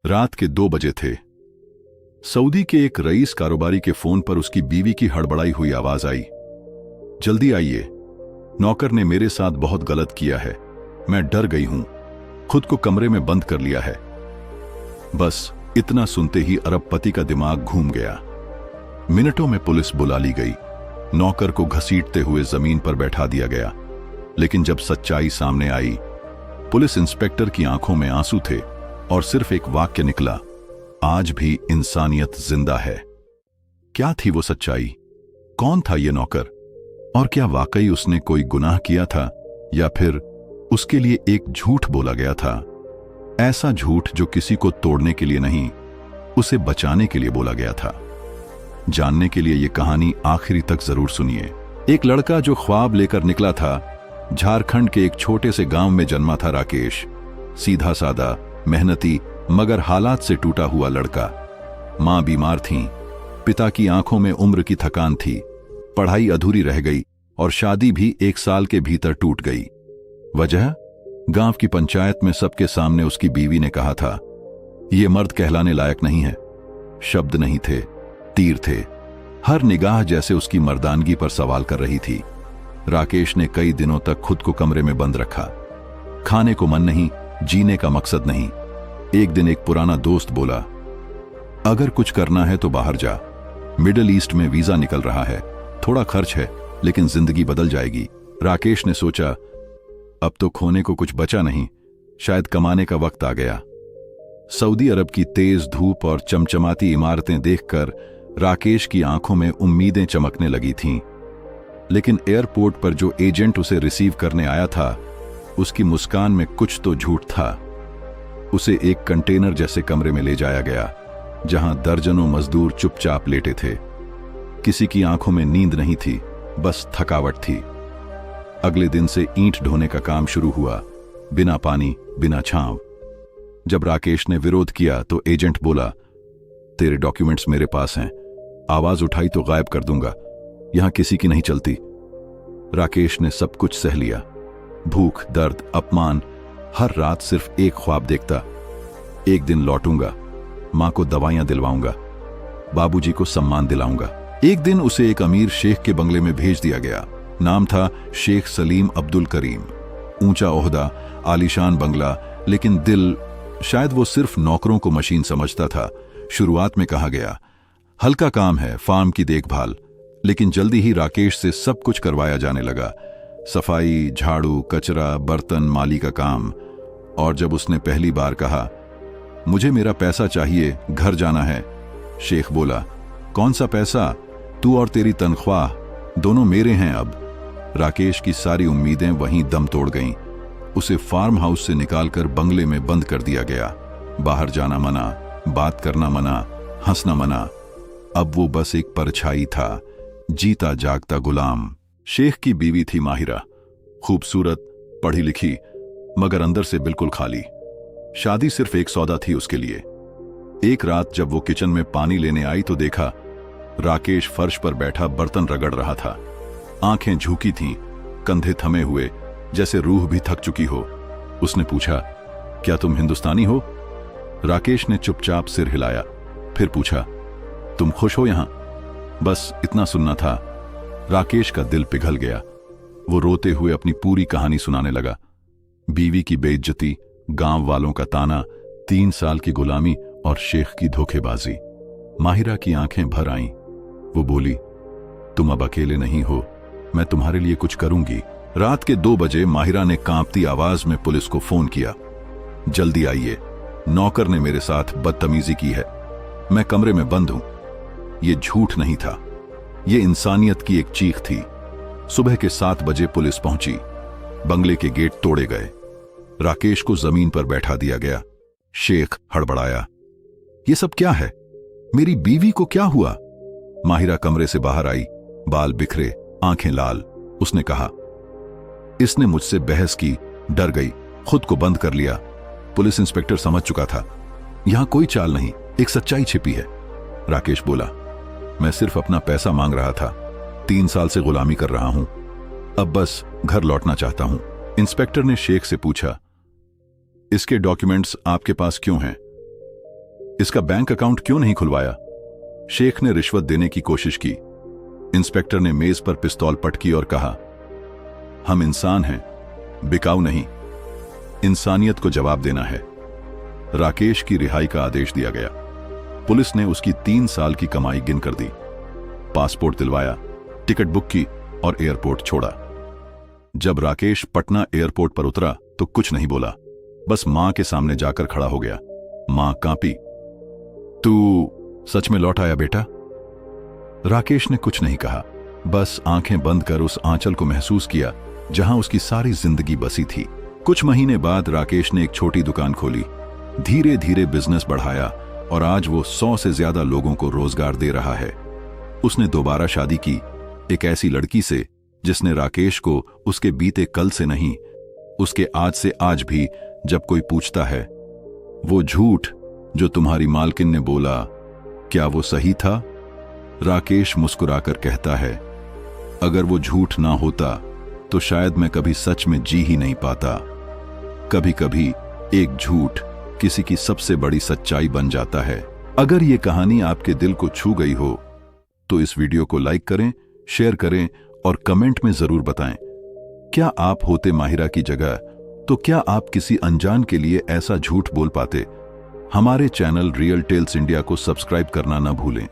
रात के 2 बजे थे। सऊदी के एक रईस कारोबारी के फोन पर उसकी बीवी की हड़बड़ाई हुई आवाज आई। जल्दी आइए, नौकर ने मेरे साथ बहुत गलत किया है। मैं डर गई हूं, खुद को कमरे में बंद कर लिया है। बस इतना सुनते ही अरबपति का दिमाग घूम गया। मिनटों में पुलिस बुला ली गई। नौकर को घसीटते हुए जमीन पर बैठा दिया गया। लेकिन जब सच्चाई सामने आई, पुलिस इंस्पेक्टर की आंखों में आंसू थे और सिर्फ एक वाक्य निकला, आज भी इंसानियत जिंदा है। क्या थी वो सच्चाई? कौन था ये नौकर? और क्या वाकई उसने कोई गुनाह किया था, या फिर उसके लिए एक झूठ बोला गया था? ऐसा झूठ जो किसी को तोड़ने के लिए नहीं, उसे बचाने के लिए बोला गया था। जानने के लिए ये कहानी आखिरी तक जरूर सुनिए। एक लड़का जो ख्वाब लेकर निकला था, झारखंड के एक छोटे से गांव में जन्मा था राकेश। सीधा सादा, मेहनती, मगर हालात से टूटा हुआ लड़का। मां बीमार थीं, पिता की आंखों में उम्र की थकान थी, पढ़ाई अधूरी रह गई और शादी भी 1 साल के भीतर टूट गई। वजह? गांव की पंचायत में सबके सामने उसकी बीवी ने कहा था, ये मर्द कहलाने लायक नहीं है। शब्द नहीं थे, तीर थे। हर निगाह जैसे उसकी मर्दानगी पर सवाल कर रही थी। राकेश ने कई दिनों तक खुद को कमरे में बंद रखा। खाने को मन नहीं, जीने का मकसद नहीं। एक दिन एक पुराना दोस्त बोला, अगर कुछ करना है तो बाहर जा, मिडिल ईस्ट में वीजा निकल रहा है, थोड़ा खर्च है लेकिन जिंदगी बदल जाएगी। राकेश ने सोचा, अब तो खोने को कुछ बचा नहीं, शायद कमाने का वक्त आ गया। सऊदी अरब की तेज धूप और चमचमाती इमारतें देखकर राकेश की आंखों में उम्मीदें चमकने लगी थीं। लेकिन एयरपोर्ट पर जो एजेंट उसे रिसीव करने आया था, उसकी मुस्कान में कुछ तो झूठ था। उसे एक कंटेनर जैसे कमरे में ले जाया गया, जहां दर्जनों मजदूर चुपचाप लेटे थे। किसी की आंखों में नींद नहीं थी, बस थकावट थी। अगले दिन से ईंट ढोने का काम शुरू हुआ, बिना पानी, बिना छांव। जब राकेश ने विरोध किया तो एजेंट बोला, तेरे डॉक्यूमेंट्स मेरे पास हैं, आवाज उठाई तो गायब कर दूंगा, यहां किसी की नहीं चलती। राकेश ने सब कुछ सह लिया, भूख, दर्द, अपमान। हर रात सिर्फ एक ख्वाब देखता, एक दिन लौटूंगा, मां को दवाइयां दिलवाऊंगा, बाबूजी को सम्मान दिलाऊंगा। एक दिन उसे एक अमीर शेख के बंगले में भेज दिया गया। नाम था शेख सलीम अब्दुल करीम। ऊंचा ओहदा, आलीशान बंगला, लेकिन दिल, शायद वो सिर्फ नौकरों को मशीन समझता था। शुरुआत में कहा गया, हल्का काम है, फार्म की देखभाल। लेकिन जल्दी ही राकेश से सब कुछ करवाया जाने लगा, सफाई, झाड़ू, कचरा, बर्तन, माली का काम। और जब उसने पहली बार कहा, मुझे मेरा पैसा चाहिए, घर जाना है, शेख बोला, कौन सा पैसा? तू और तेरी तनख्वाह दोनों मेरे हैं अब। राकेश की सारी उम्मीदें वहीं दम तोड़ गईं। उसे फार्म हाउस से निकालकर बंगले में बंद कर दिया गया। बाहर जाना मना, बात करना मना, हंसना मना। अब वो बस एक परछाई था, जीता जागता गुलाम। शेख की बीवी थी माहिरा, खूबसूरत, पढ़ी लिखी, मगर अंदर से बिल्कुल खाली। शादी सिर्फ एक सौदा थी उसके लिए। एक रात जब वो किचन में पानी लेने आई तो देखा राकेश फर्श पर बैठा बर्तन रगड़ रहा था। आंखें झुकी थीं, कंधे थमे हुए, जैसे रूह भी थक चुकी हो। उसने पूछा, क्या तुम हिंदुस्तानी हो? राकेश ने चुपचाप सिर हिलाया, फिर पूछा, तुम खुश हो यहां? बस इतना सुनना था। राकेश का दिल पिघल गया। वो रोते हुए अपनी पूरी कहानी सुनाने लगा। बीवी की बेइज्जती, गांव वालों का ताना, 3 साल की गुलामी और शेख की धोखेबाजी। माहिरा की आंखें भर आईं। वो बोली, तुम अब अकेले नहीं हो, मैं तुम्हारे लिए कुछ करूंगी। रात के 2 बजे माहिरा ने कांपती आवाज में पुलिस को फोन किया, जल्दी आइए, नौकर ने मेरे साथ बदतमीजी की है, मैं कमरे में बंद हूं। ये झूठ नहीं था, ये इंसानियत की एक चीख थी। सुबह के 7 बजे पुलिस पहुंची। बंगले के गेट तोड़े गए। राकेश को जमीन पर बैठा दिया गया। शेख हड़बड़ाया, ये सब क्या है? मेरी बीवी को क्या हुआ? माहिरा कमरे से बाहर आई, बाल बिखरे, आंखें लाल। उसने कहा, इसने मुझसे बहस की, डर गई, खुद को बंद कर लिया। पुलिस इंस्पेक्टर समझ चुका था, यहां कोई चाल नहीं, एक सच्चाई छिपी है। राकेश बोला, मैं सिर्फ अपना पैसा मांग रहा था, 3 साल से गुलामी कर रहा हूं, अब बस घर लौटना चाहता हूं। इंस्पेक्टर ने शेख से पूछा, इसके डॉक्यूमेंट्स आपके पास क्यों हैं? इसका बैंक अकाउंट क्यों नहीं खुलवाया? शेख ने रिश्वत देने की कोशिश की। इंस्पेक्टर ने मेज पर पिस्तौल पटकी और कहा, हम इंसान हैं, बिकाऊ नहीं। इंसानियत को जवाब देना है। राकेश की रिहाई का आदेश दिया गया। पुलिस ने उसकी 3 साल की कमाई गिनकर दी, पासपोर्ट दिलवाया, टिकट बुक की और एयरपोर्ट छोड़ा। जब राकेश पटना एयरपोर्ट पर उतरा तो कुछ नहीं बोला, बस मां के सामने जाकर खड़ा हो गया। मां कांपी। तू सच में लौट आया बेटा? राकेश ने कुछ नहीं कहा, बस आंखें बंद कर उस आंचल को महसूस किया जहां उसकी सारी जिंदगी बसी थी। कुछ महीने बाद राकेश ने एक छोटी दुकान खोली, धीरे धीरे बिजनेस बढ़ाया और आज वो 100 से ज्यादा लोगों को रोजगार दे रहा है। उसने दोबारा शादी की, एक ऐसी लड़की से जिसने राकेश को उसके बीते कल से नहीं, उसके आज से आज भी जब कोई पूछता है, वो झूठ जो तुम्हारी मालकिन ने बोला, क्या वो सही था? राकेश मुस्कुराकर कहता है, अगर वो झूठ ना होता तो शायद मैं कभी सच में जी ही नहीं पाता। कभी कभी एक झूठ किसी की सबसे बड़ी सच्चाई बन जाता है। अगर ये कहानी आपके दिल को छू गई हो तो इस वीडियो को लाइक करें, शेयर करें और कमेंट में जरूर बताएं। क्या आप होते माहिरा की जगह तो क्या आप किसी अनजान के लिए ऐसा झूठ बोल पाते? हमारे चैनल रियल टेल्स इंडिया को सब्सक्राइब करना ना भूलें।